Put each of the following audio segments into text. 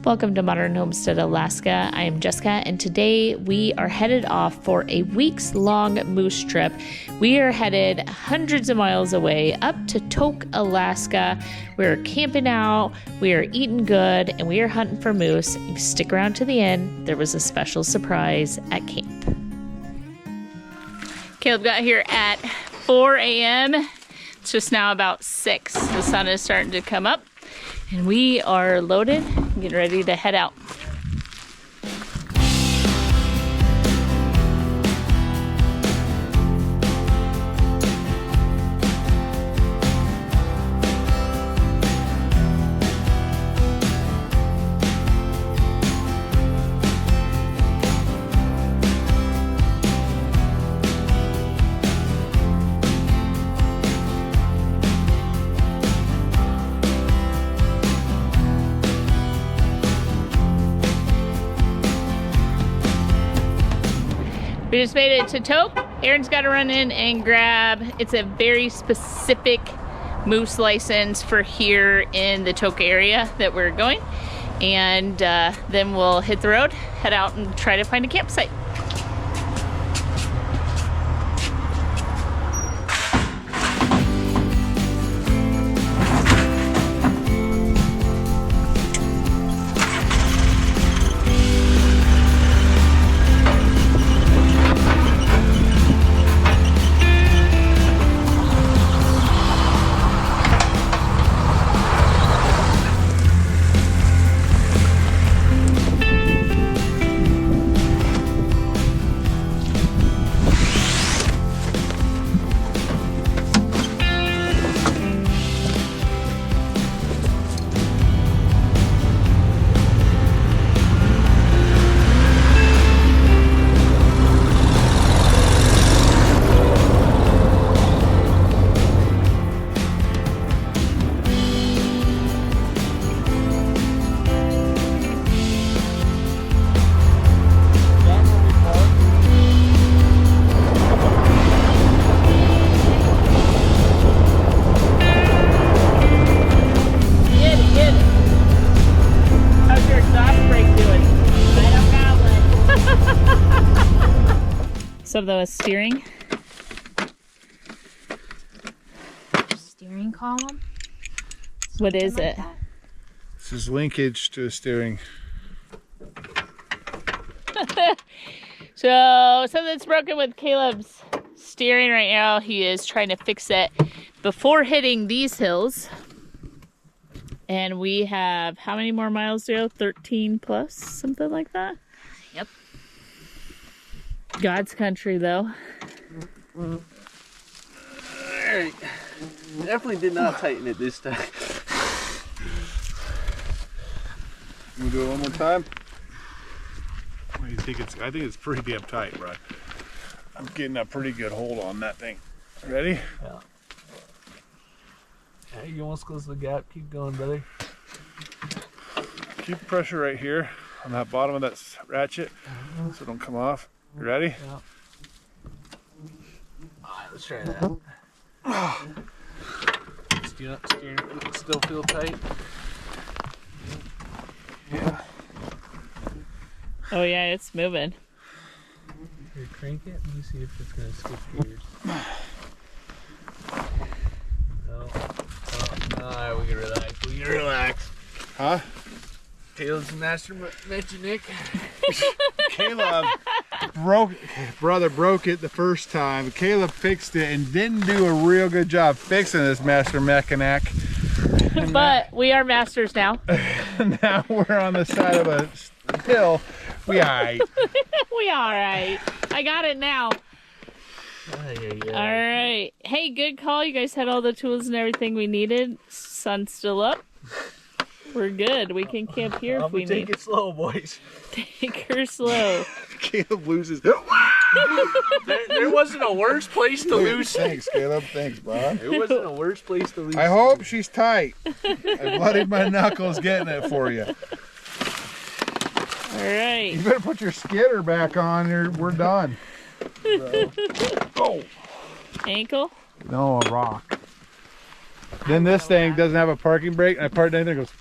Welcome to Modern Homestead, Alaska. I am Jessica, and today we are headed off for a weeks-long moose trip. We are headed hundreds of miles away up to Tok, Alaska. We're camping out, we are eating good, and we are hunting for moose. Stick around to the end. There was a special surprise at camp. Caleb got here at 4 a.m. It's just now about 6. The sun is starting to come up. And we are loaded, getting ready to head out. We just made it to Tok. Aaron's got to run in and grab, it's a very specific moose license for here in the Tok area that we're going. And then we'll hit the road, head out and try to find a campsite. So the steering column? What is it? This is linkage to a steering. So something's broken with Caleb's steering right now. He is trying to fix it before hitting these hills. And we have how many more miles to go? 13 plus, something like that? Yep. God's country, though. Alright. Definitely did not tighten it this time. Can we do it one more time? What do you think? I think it's pretty damn tight, bro. I'm getting a pretty good hold on that thing. Ready? Yeah. Yeah, you almost close the gap. Keep going, brother. Keep pressure right here on that bottom of that ratchet so it don't come off. You ready? Yeah. Alright, let's try that. Steering still feel tight? Yeah. Oh yeah, it's moving. Here, crank it. Let me see if it's gonna skip gears. No. Alright, we can relax. We can relax. Huh? Caleb's master mechanic. Caleb broke it the first time. Caleb fixed it and didn't do a real good job fixing this master mechanic. But we are masters now. Now we're on the side of a hill. We alright. We alright. I got it now. Alright. Hey, good call. You guys had all the tools and everything we needed. Sun's still up. We're good. We can camp here if we need. Take it slow, boys. Take her slow. Caleb loses. there wasn't a worse place to lose. Thanks, Caleb. Thanks, Bob. There wasn't a worse place to lose. I hope she's tight. I bloodied my knuckles getting it for you. All right. You better put your skidder back on. We're done. Oh. Ankle? No, a rock. Then this thing doesn't have a parking brake, and I parked in there and it goes.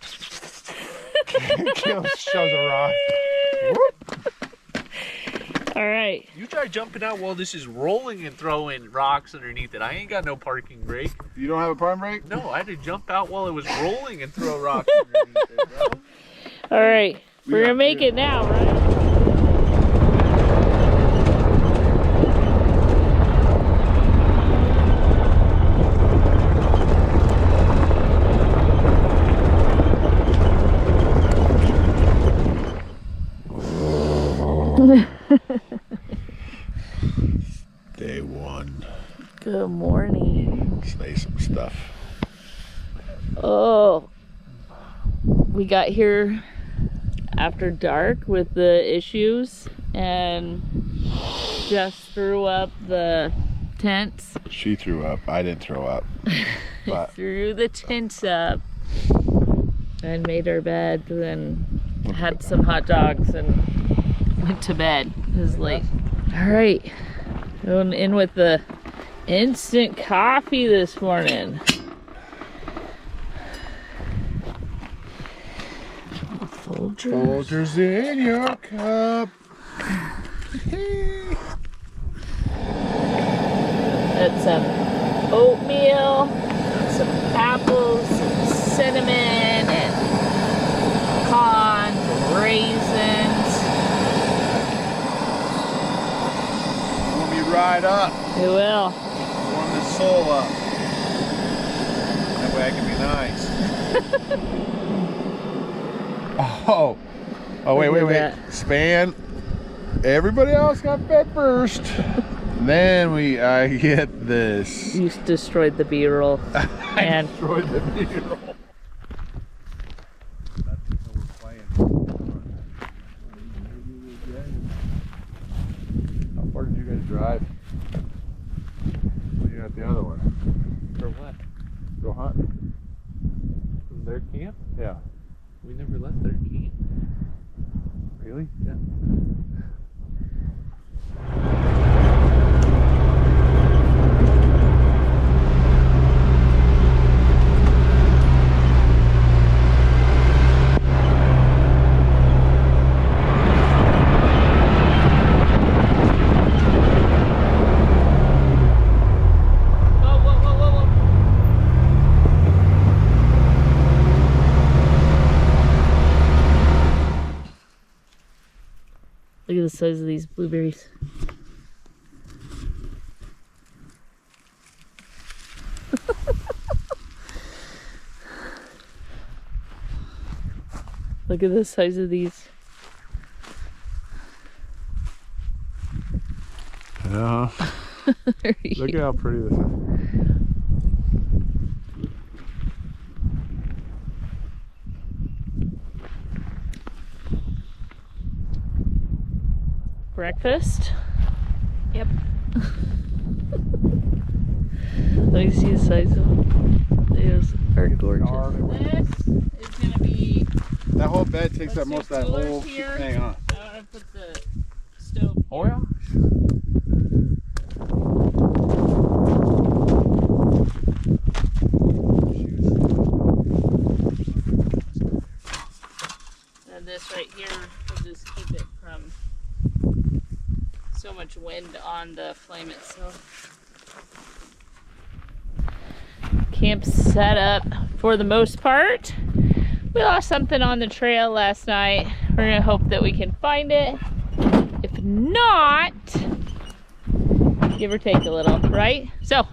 Caleb shoves a rock. All right. You try jumping out while this is rolling and throwing rocks underneath it. I ain't got no parking brake. You don't have a parking brake? No, I had to jump out while it was rolling and throw rocks underneath it, bro. All right. We're going to make it now, right? Day one. Good morning. Say some stuff. Oh, we got here after dark with the issues and just threw up the tents. She threw up. I didn't throw up. But Threw the tents up and made our bed, then had some hot dogs and went to bed. It was late. All right, going in with the instant coffee this morning. Folgers in your cup. That's some oatmeal, some apples, some cinnamon, and pecans, raisins. Warm me right up. It will. Warm the soul up. That way I can be nice. Oh, wait. Look at that. Span. Everybody else got fed first. Then I get this. You destroyed the B-roll. I destroyed the B-roll. How far did you guys drive? Well, you got the other one. For what? Go hunt. From their camp? Yeah. We never left their camp. Really? Yeah. Look at the size of these blueberries. Look at the size of these. Yeah. Look at how pretty this is. Breakfast? Yep. Let me see the size of them. These are gorgeous. This is gonna be. That whole bed takes up Let's most do of that whole coolers here. thing, huh? I want to put the stove. Oh yeah. And this right here will just keep it from so much wind on the flame itself. Camp set up for the most part. We lost something on the trail last night. We're gonna hope that we can find it. If not, give or take a little, right? So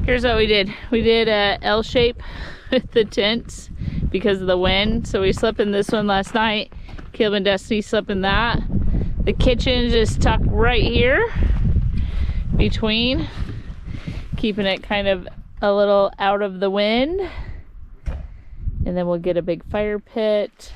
here's what we did. We did a L shape with the tents because of the wind. So we slept in this one last night. Caleb and Destiny slept in that. The kitchen is just tucked right here between, keeping it kind of a little out of the wind. And then we'll get a big fire pit.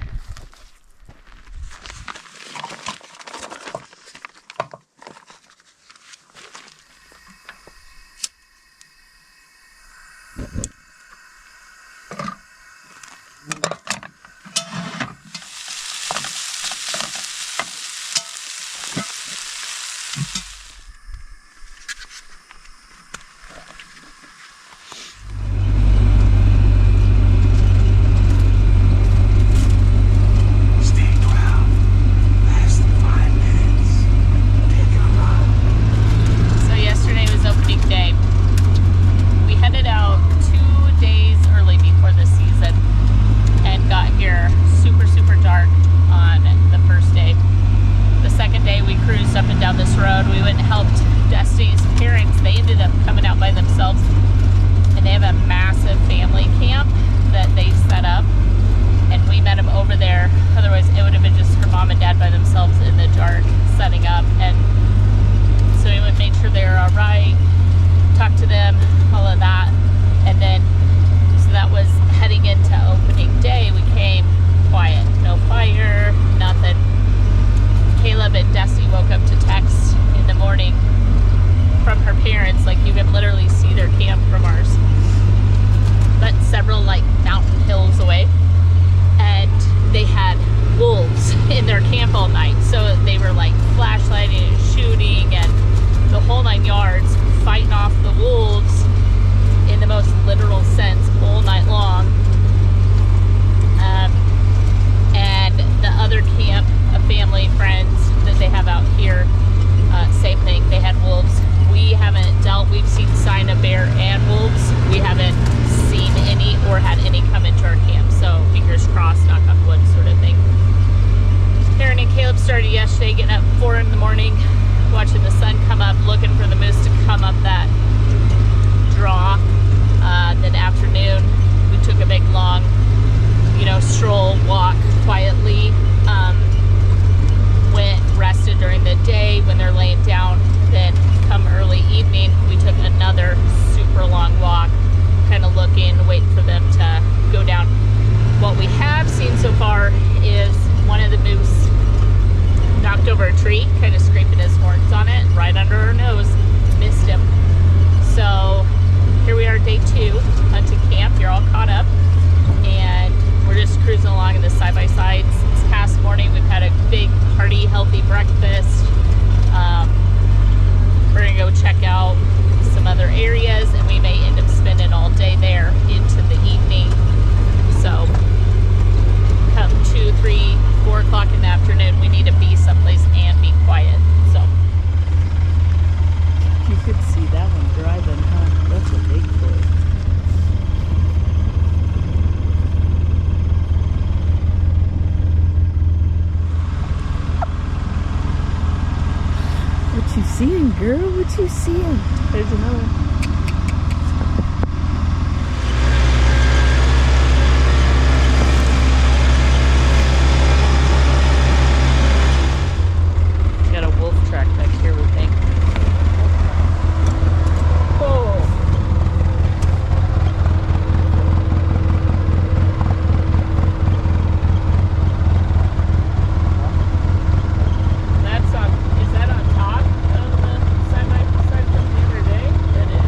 down this road. We went and helped Destiny's parents. They ended up coming out by themselves, and they have a massive family camp that they set up, and we met them over there. Otherwise it would have been just her mom and dad by themselves in the dark setting up. And so we would make sure they were all right, talk to them, all of that. And then so that was heading into opening day. We came quiet, no fire, nothing. Caleb and Destiny woke up to text in the morning from her parents, like you can literally see their camp from ours, but several like mountain hills away, and they had wolves in their camp all night. So they were like flashlighting and shooting and the whole 9 yards, fighting off the wolves in the most literal sense all night long. And the other camp of family friends that they have out here, same thing, they had wolves. We haven't we've seen sign of bear and wolves. We haven't seen any or had any come into our camp, so fingers crossed, knock on wood sort of thing. Aaron and Caleb started yesterday, getting up 4 in the morning, watching the sun come up, looking for the moose to come up that draw. Then afternoon, we took a big long, stroll, walk quietly. Went rested during the day when they're laying down. Then come early evening, we took another super long walk, kind of looking, waiting for them to go down. What we have seen so far is one of the moose knocked over a tree, kind of scraping his horns on it, right under our nose, missed him. So here we are, day 2, hunting camp. You're all caught up, and we're just cruising along in the side-by-sides. This past morning, we've had a big, hearty, healthy breakfast. We're gonna go check out some other areas, and we may end up spending all day there into the evening. So come 2, 3, 4 o'clock in the afternoon, we need to be someplace and be quiet. So You could see that one driving, huh? That's a big boy. What you seeing, girl? What you seeing? There's another one. Got a wolf track back here, we think. Oh. That's on, is that on top of the side-by-side from the other day? That is.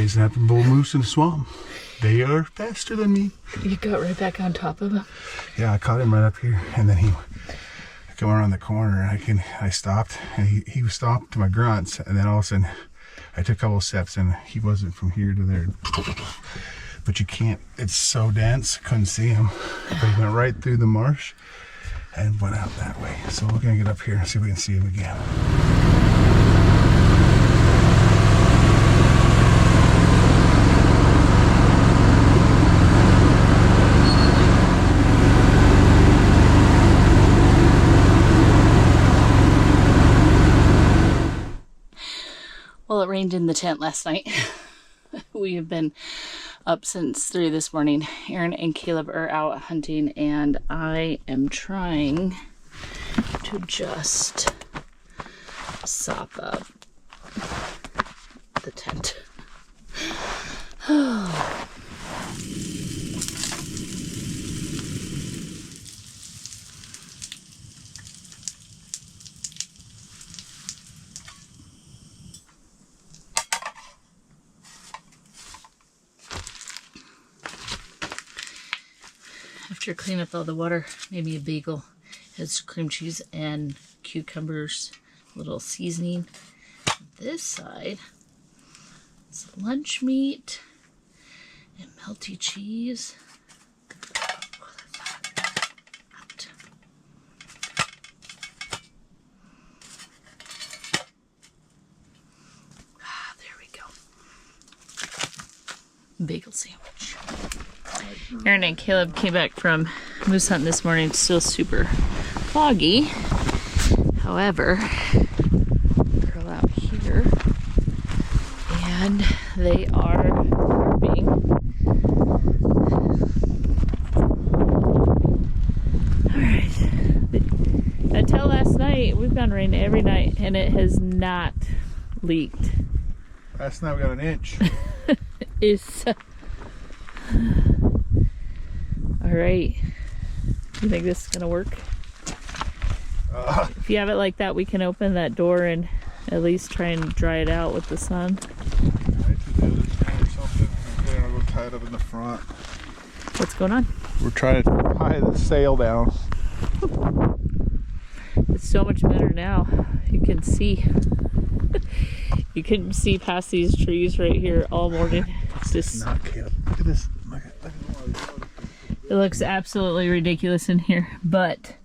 chasing after bull moose in the swamp. They are faster than me. You got right back on top of him? Yeah, I caught him right up here, and then he come around the corner. I stopped, and he stopped to my grunts, and then all of a sudden I took a couple steps, and he wasn't from here to there. But you can't, it's so dense, couldn't see him. But he went right through the marsh and went out that way. So we're gonna get up here and see if we can see him again. Well, it rained in the tent last night. We have been up since 3 this morning. Aaron and Caleb are out hunting, and I am trying to just sop up the tent. After cleaning up all the water, made me a bagel. It has cream cheese and cucumbers, a little seasoning. This side is lunch meat and melty cheese. There we go. Bagel sandwich. Aaron and Caleb came back from moose hunting this morning. It's still super foggy. However, curl out here, and they are carving. Alright. Until last night, we've gone rain every night, and it has not leaked. Last night we got an inch. It's all right. You think this is gonna work? If you have it like that, we can open that door and at least try and dry it out with the sun. I have to do this or something. Okay, I'll go tie it up in the front. What's going on? We're trying to tie the sail down. It's so much better now. You can see. You couldn't see past these trees right here all morning. It's just. Not Caleb. Look at this. Look at It looks absolutely ridiculous in here, but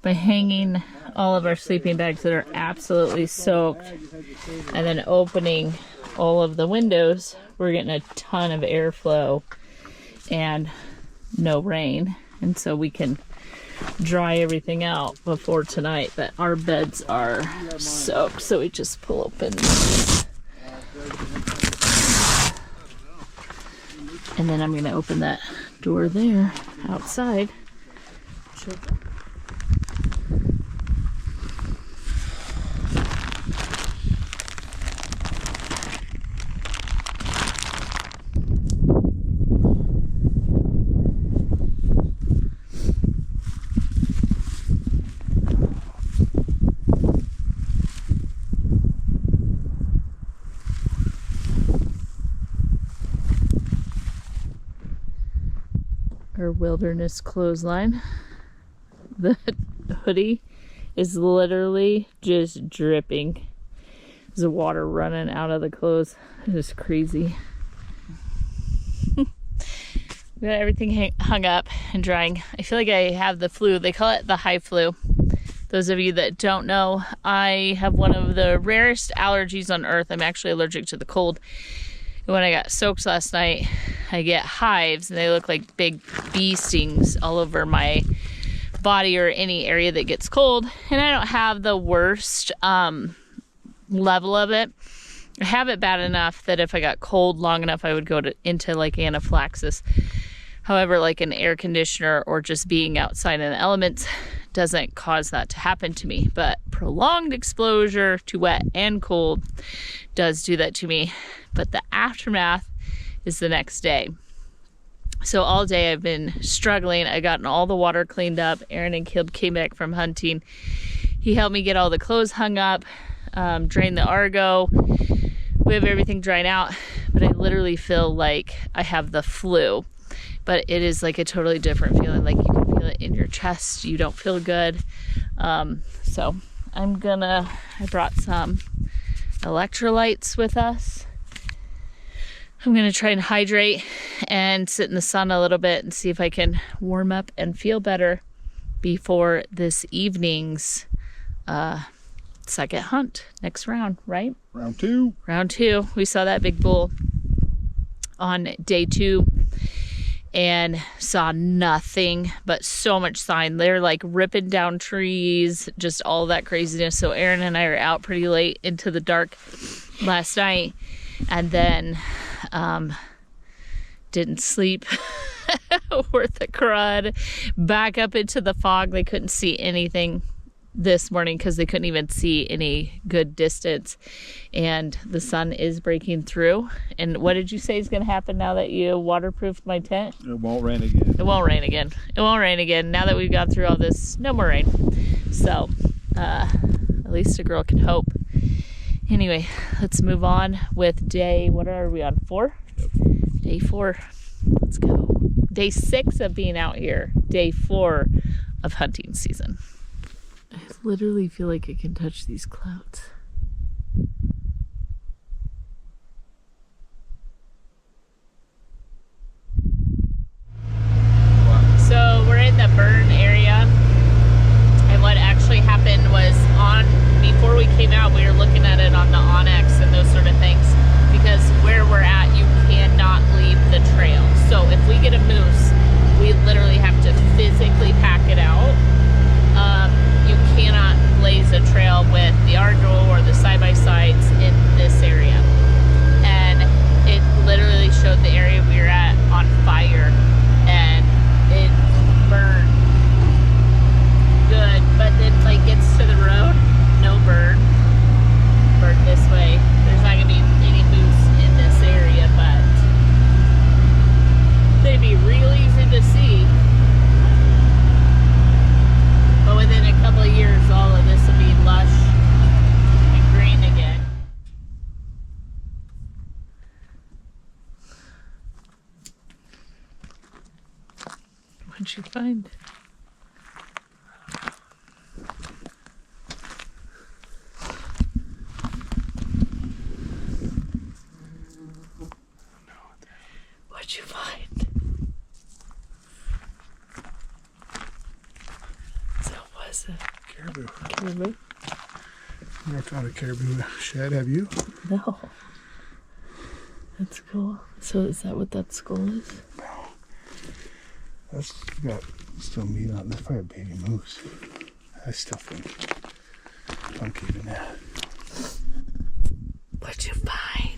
by hanging all of our sleeping bags that are absolutely soaked and then opening all of the windows, we're getting a ton of airflow and no rain, and so we can dry everything out before tonight. But our beds are soaked, so we just pull open this. And then I'm going to open that door there outside. Our wilderness clothesline. The hoodie is literally just dripping. There's water running out of the clothes. It is crazy. We got everything hung up and drying. I feel like I have the flu. They call it the high flu. Those of you that don't know, I have one of the rarest allergies on earth. I'm actually allergic to the cold. When I got soaked last night, I get hives, and they look like big bee stings all over my body or any area that gets cold. And I don't have the worst level of it. I have it bad enough that if I got cold long enough, I would go into like anaphylaxis. However, like an air conditioner or just being outside in the elements doesn't cause that to happen to me. But prolonged exposure to wet and cold does do that to me. But the aftermath is the next day. So all day I've been struggling. I gotten all the water cleaned up. Aaron and Caleb came back from hunting. He helped me get all the clothes hung up, drain the Argo. we have everything dried out, but I literally feel like I have the flu. But it is like a totally different feeling. Like you can feel it in your chest. You don't feel good. So I brought some electrolytes with us. I'm gonna try and hydrate and sit in the sun a little bit and see if I can warm up and feel better before this evening's second hunt, next round, right? Round two. Round two. We saw that big bull on day 2 and saw nothing but so much sign. They're like ripping down trees, just all that craziness. So Aaron and I are out pretty late into the dark last night, and then didn't sleep worth a crud. Back up into the fog. They couldn't see anything this morning because they couldn't even see any good distance, and the sun is breaking through. And what did you say is going to happen now that you waterproofed my tent? It won't rain again. It won't rain again. It won't rain again. Now that we've got through all this, no more rain. So at least a girl can hope. Anyway, let's move on with day, what are we on, 4? Yep. Day 4. Let's go. Day 6 of being out here. Day 4 of hunting season. I literally feel like I can touch these clouds. So we're in the burn area, and what actually happened was before we came out, we were looking at it on the Onyx and those sort of things, because where we're at, you cannot leave the trail. So if we get a moose, we literally have to physically pack it out. You cannot blaze a trail with the Argo or the side-by-sides in this area. And it literally showed the area we were at on fire, and it burned good. But then like gets to the road, no burn. Burn this way. There's not gonna be any moose in this area, but they'd be real easy to see. But within a couple of years, all of this will be lush and green again. What'd you find? What'd you find? So what was it? Caribou. Caribou? Never found a caribou shed, have you? No. That's cool. So is that what that skull is? No. That's got still meat on. That's probably a baby moose. I still think funky than that. What'd you find?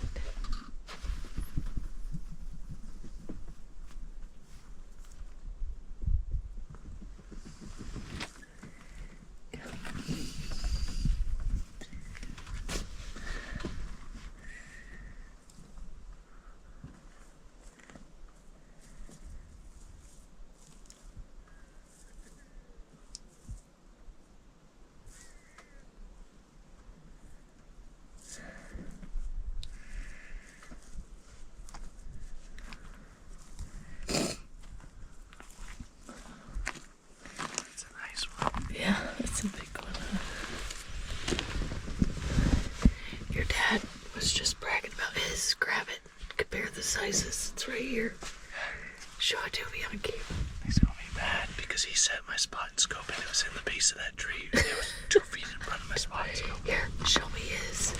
Yeah, that's a big one. Your dad was just bragging about his. Grab it. Compare the sizes. It's right here. Show it to me on camera. He's gonna be mad because he set my spot and scope and it was in the base of that tree. It was 2 feet in front of my spot and scope. Here, show me his.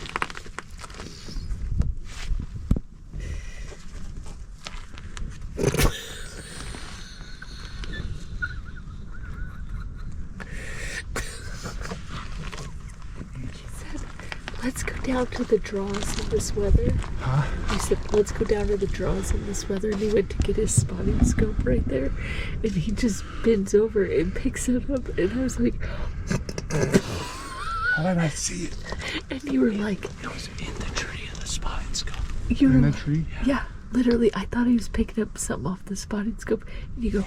Let's go down to the draws in this weather. Huh? He said, let's go down to the draws in this weather. And he went to get his spotting scope right there. And he just bends over and picks it up. And I was like, How did I see it? and you were like, It was in the tree of the spotting scope. you were In the like, tree? yeah, literally. I thought he was picking up something off the spotting scope. And you go,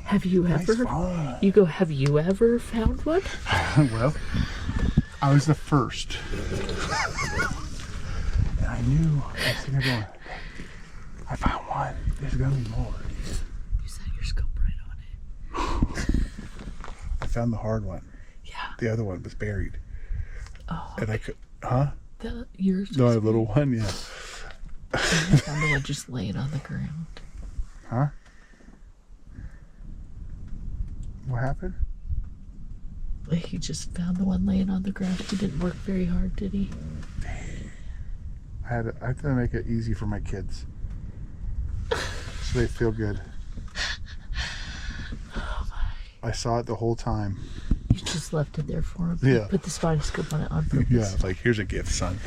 have you Nice ever? find. You go, have you ever found one? Well, I was the first. And I knew. I was sitting there going, I found one. There's gonna be more. You set your scope right on it. I found the hard one. Yeah. The other one was buried. Oh. And I could, huh? Yours. No, a little one, yeah. I found the one just laying on the ground. Huh? What happened? He just found the one laying on the ground. He didn't work very hard, did he? I had to make it easy for my kids. So they feel good. Oh my. I saw it the whole time. You just left it there for him. Yeah. You put the spotting scope on it on purpose. Yeah, like, here's a gift, son.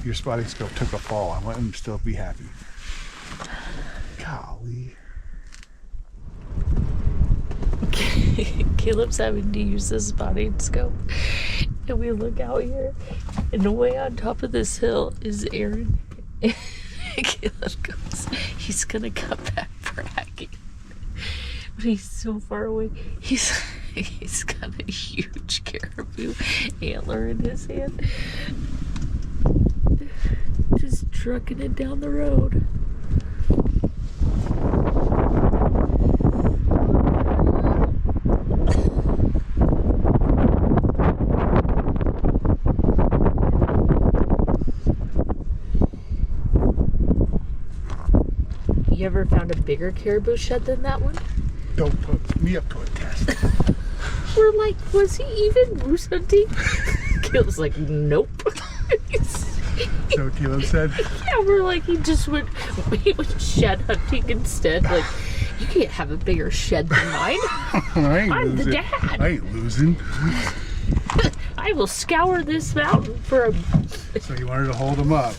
Your spotting scope took a fall. I want him to still be happy. Golly. Caleb's having to use the spotting scope. And we look out here, and way on top of this hill is Aaron. And Caleb goes, he's gonna come back bragging. But he's so far away. He's got a huge caribou antler in his hand. Just trucking it down the road. You ever found a bigger caribou shed than that one? Don't put me up to a test. We're like, was he even moose hunting? Caleb's like, nope. So Caleb said? Yeah, we're like, he went shed hunting instead. Like, you can't have a bigger shed than mine. I'm the dad. I ain't losing. I will scour this mountain for a... So you wanted to hold him up.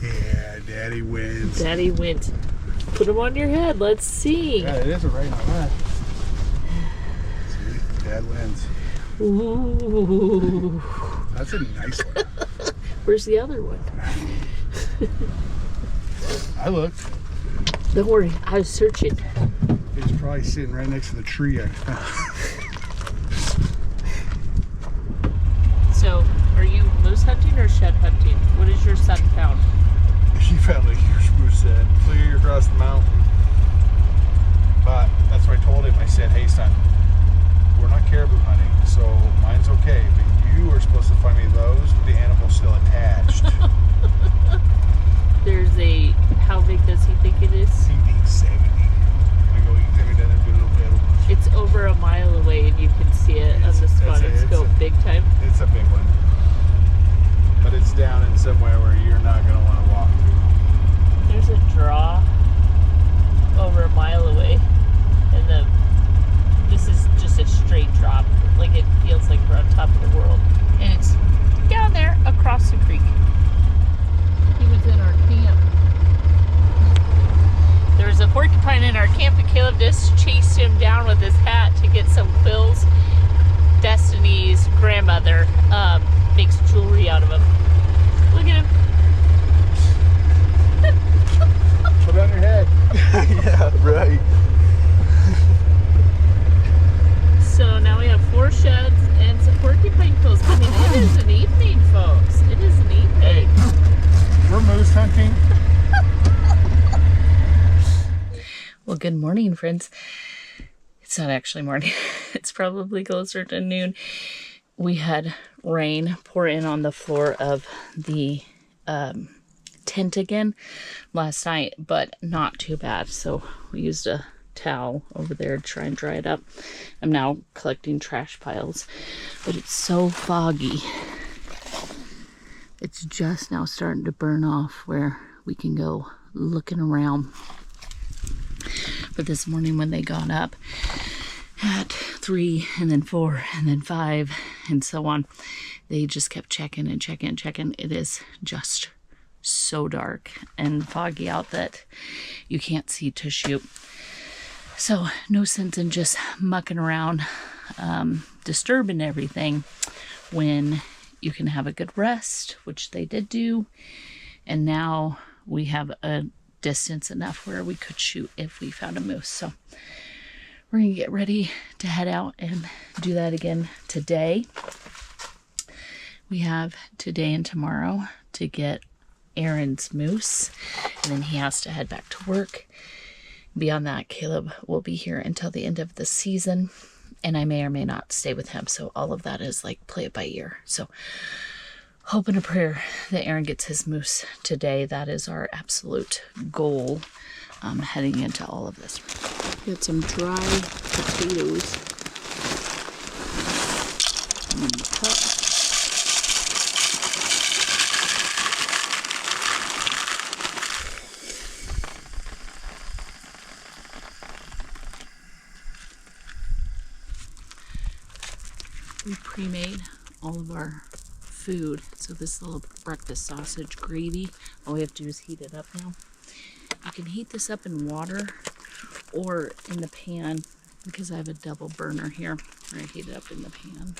Yeah, Daddy wins. Daddy wins. Put him on your head. Let's see. Yeah, it is a right on that. See, Dad wins. Ooh. That's a nice one. Where's the other one? I looked. Don't worry, I was searching. It's probably sitting right next to the tree I found. So, are you moose hunting or shed hunting? What has your son found? He found a huge moose head clear across the mountain. But that's what I told him. I said, hey son, we're not caribou hunting, so mine's okay. But you are supposed to find me those with the animal still attached. There's a, how big does he think it is? He thinks 70. I go, you can take me down there and do a little bit. It's over a mile away and you can see it on the spotting scope big time. It's a big one. But it's down in somewhere where you're not going to want to walk through. There's a draw over a mile away, and this is just a straight drop. Like, it feels like we're on top of the world. And it's down there across the creek. He was in our camp. There was a porcupine in our camp, and Caleb just chased him down with his hat to get some quills. Destiny's grandmother makes jewelry out of them. Look at him. Put it on your head. Yeah, right. So now we have 4 sheds and some porcupine quills. I mean, it is an evening, folks. It is an evening. Hey, we're moose hunting. Well, good morning, friends. It's not actually morning. It's probably closer to noon. We had rain pour in on the floor of the tent again last night, but not too bad. So we used a towel over there to try and dry it up. I'm now collecting trash piles, but it's so foggy. It's just now starting to burn off where we can go looking around. But this morning when they got up at 3 and then 4 and then 5 and so on, they just kept checking and checking and checking. It is just so dark and foggy out that you can't see to shoot. So no sense in just mucking around, disturbing everything when you can have a good rest, which they did do. And now we have a distance enough where we could shoot if we found a moose. So we're gonna get ready to head out and do that again today. We have today and tomorrow to get Aaron's moose, and then he has to head back to work. Beyond that, Caleb will be here until the end of the season, and I may or may not stay with him. So all of that is like play it by ear. So hope and a prayer that Aaron gets his moose today. That is our absolute goal heading into all of this. Got some dry potatoes in the cup. We pre-made all of our food. So this little breakfast sausage gravy, all we have to do is heat it up now. You can heat this up in water or in the pan, because I have a double burner here where I heat it up in the pan.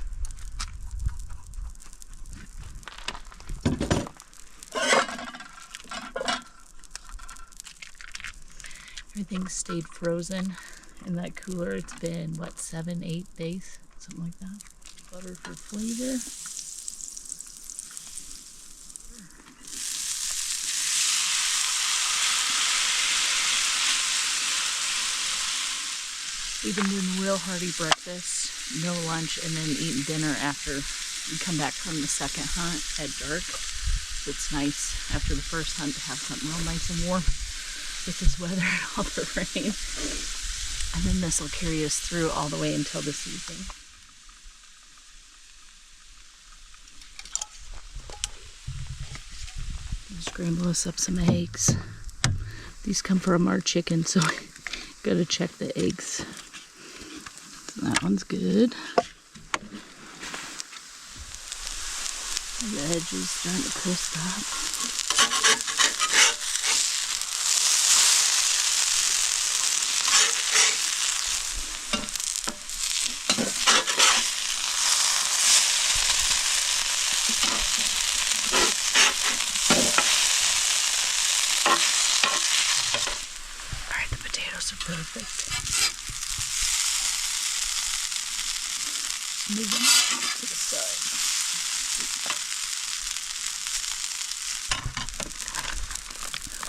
Everything stayed frozen in that cooler. It's been, what, 7-8 days? Something like that. Butter for flavor. We've been doing real hearty breakfast, no lunch, and then eating dinner after we come back from the second hunt at dark. So it's nice after the first hunt to have something real nice and warm with this weather and all the rain. And then this will carry us through all the way until this evening. Scramble us up some eggs. These come from our chicken, so gotta check the eggs. So that one's good. The edge is starting to crisp up. Alright, the potatoes are perfect. Move them to the side.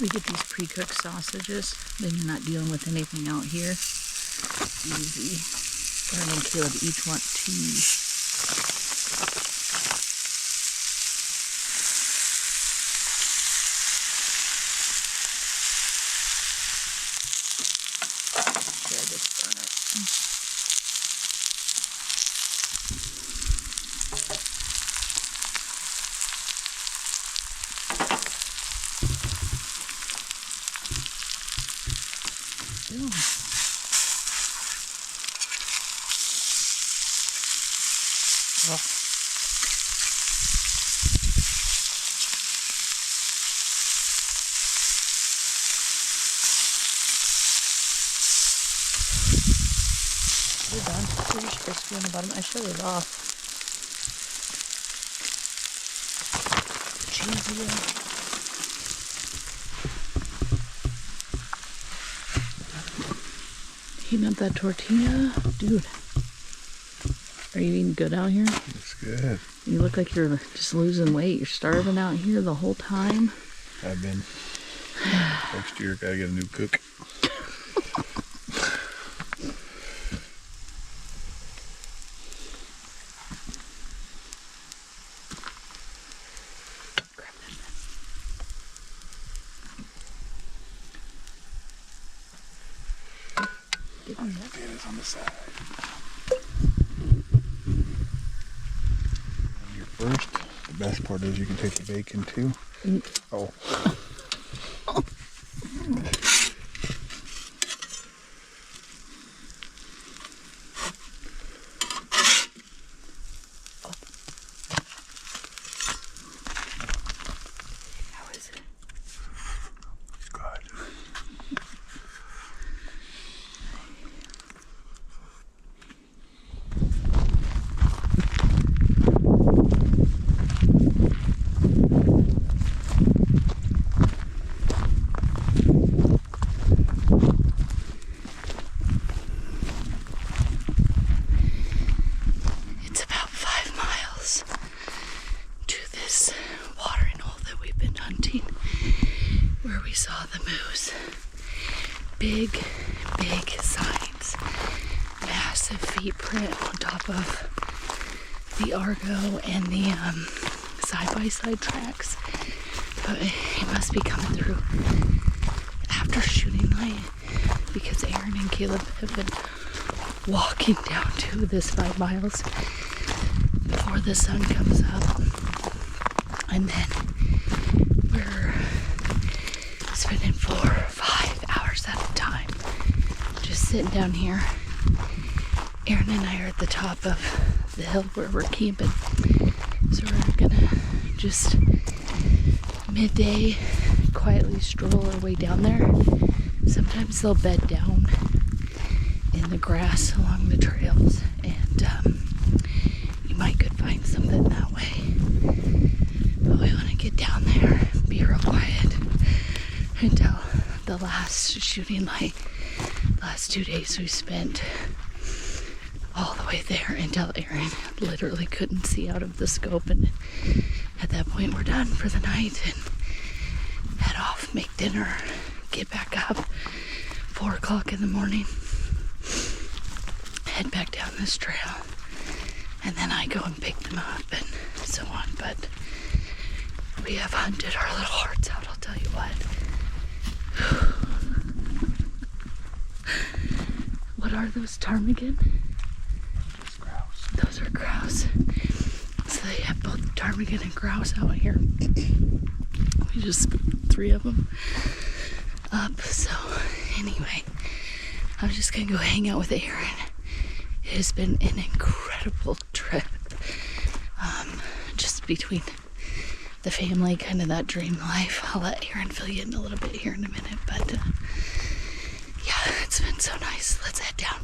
We get these pre-cooked sausages, then you're not dealing with anything out here. Easy. Aaron and Caleb each want 2. We're done. Pretty crispy on the bottom. I shut it off. Cheesy. Heating up that tortilla. Dude. Are you eating good out here? Looks good. You look like you're just losing weight. You're starving out here the whole time. I've been. Next year, gotta get a new cook. Potatoes on the side. You're first. The best part is you can take the bacon too. Oh. How is it? It's good. this watering hole that we've been hunting, where we saw the moose. Big signs, massive feet print on top of the Argo and the side-by-side tracks. But he must be coming through after shooting light, because Aaron and Caleb have been walking down to this 5 miles before the sun comes up. And then we're spending 4 or 5 hours at a time just sitting down here. Aaron and I are at the top of the hill where we're camping. So we're gonna just midday quietly stroll our way down there. Sometimes they'll bed down in the grass along the trails, and you might could find something that way. But we want to get down there, be real quiet until the last shooting light. Last 2 days we spent all the way there until Aaron literally couldn't see out of the scope, and at that point we're done for the night and head off, make dinner, get back up 4 o'clock in the morning, head back down this trail, and then I go and pick them up and so on. But we have hunted our little hearts out, I'll tell you what. What are those, ptarmigan? Those are grouse. So they have both ptarmigan and grouse out here. We just put 3 of them up. So anyway, I'm just gonna go hang out with Aaron. It has been an incredible trip. Just between the family, kind of that dream life. I'll let Aaron fill you in a little bit here in a minute, but yeah, it's been so nice. Let's head down.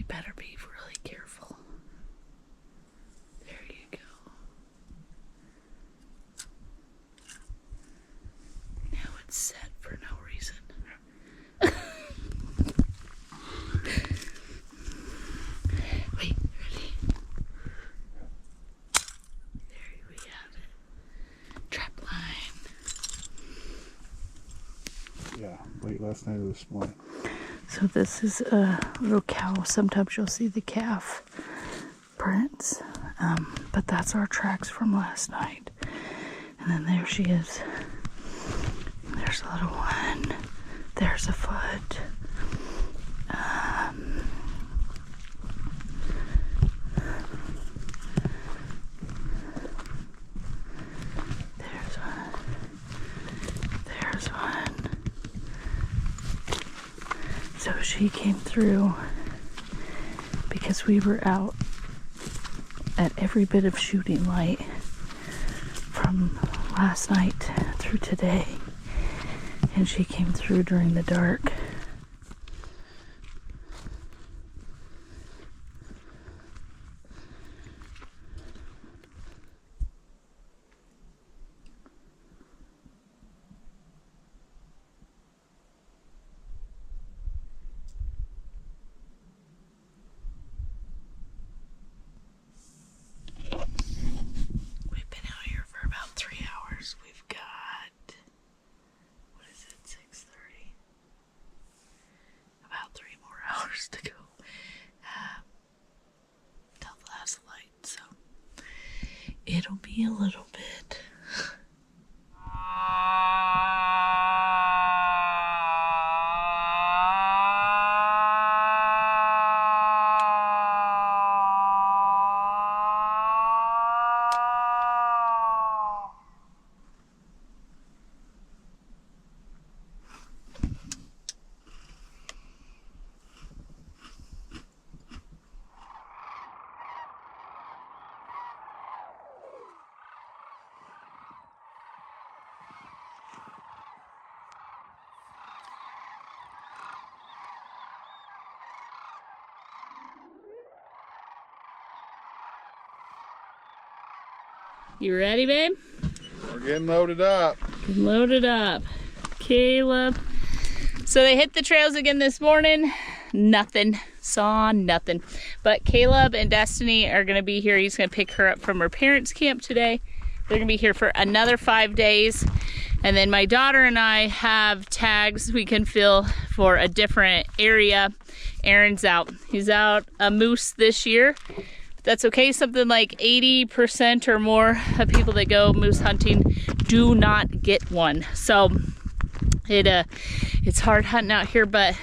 Better be really careful. There you go. Now it's set for no reason. Wait, ready? There we have it. Trap line. Yeah, late last night or this morning. So this is a little cow. Sometimes you'll see the calf prints, but that's our tracks from last night. And then there she is. There's a little one. There's a foot. There's one. There's one. So she came through because we were out at every bit of shooting light from last night through today, and she came through during the dark. hours to go till the last light, so it'll be a little bit. You ready, babe? We're getting loaded up. Loaded up. Caleb. So they hit the trails again this morning. Nothing. Saw nothing. But Caleb and Destiny are going to be here. He's going to pick her up from her parents' camp today. They're going to be here for another 5 days. And then my daughter and I have tags we can fill for a different area. Aaron's out. He's out a moose this year. That's okay. Something like 80% or more of people that go moose hunting do not get one. So it's hard hunting out here, but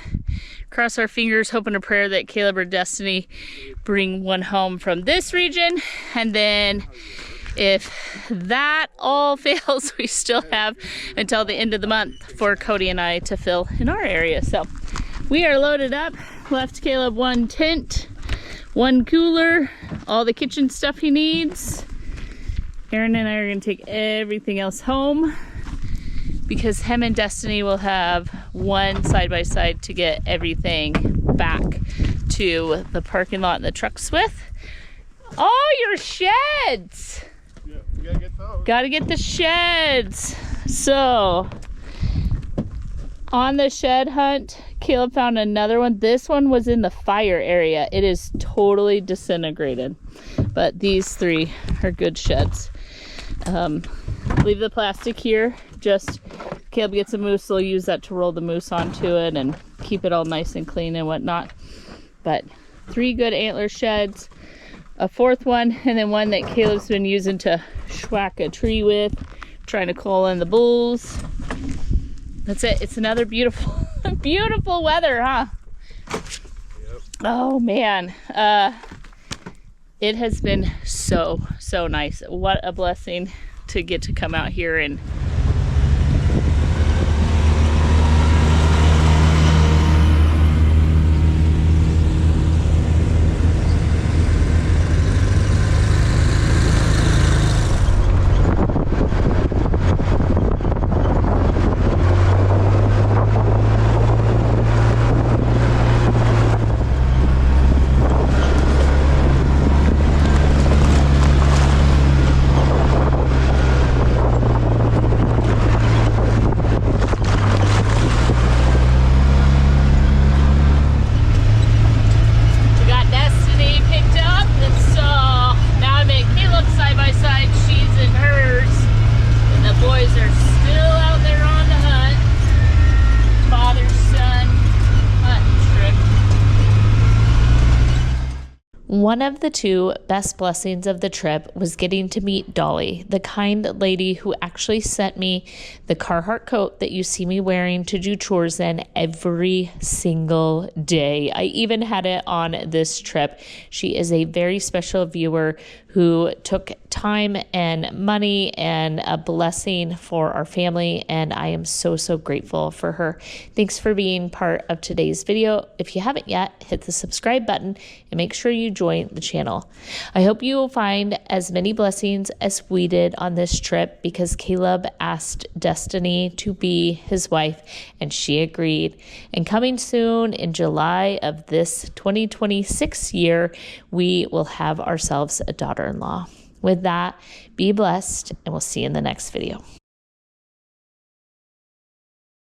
cross our fingers, hoping a prayer that Caleb or Destiny bring one home from this region. And then if that all fails, we still have until the end of the month for Cody and I to fill in our area. So we are loaded up. Left Caleb one tent, one cooler, all the kitchen stuff he needs. Aaron and I are gonna take everything else home because him and Destiny will have one side-by-side to get everything back to the parking lot and the trucks with. Oh, your sheds! Yeah, we gotta get those. Gotta get the sheds. So, on the shed hunt, Caleb found another one. This one was in the fire area. It is totally disintegrated. But these three are good sheds. Leave the plastic here. Just Caleb gets a moose, they'll use that to roll the moose onto it and keep it all nice and clean and whatnot. But 3 good antler sheds, a 4th one, and then one that Caleb's been using to schwack a tree with, trying to call in the bulls. That's it. It's another beautiful, beautiful weather, huh? Yep. Oh man, it has been so nice. What a blessing to get to come out here and One of the 2 best blessings of the trip was getting to meet Dolly, the kind lady who actually sent me the Carhartt coat that you see me wearing to do chores in every single day. I even had it on this trip. She is a very special viewer who took time and money and a blessing for our family, and I am so grateful for her. Thanks for being part of today's video. If you haven't yet, hit the subscribe button and make sure you join the channel. I hope you will find as many blessings as we did on this trip because Caleb asked Destiny to be his wife and she agreed. And coming soon in July of this 2026 year, we will have ourselves a daughter-in-law. With that, be blessed and we'll see you in the next video.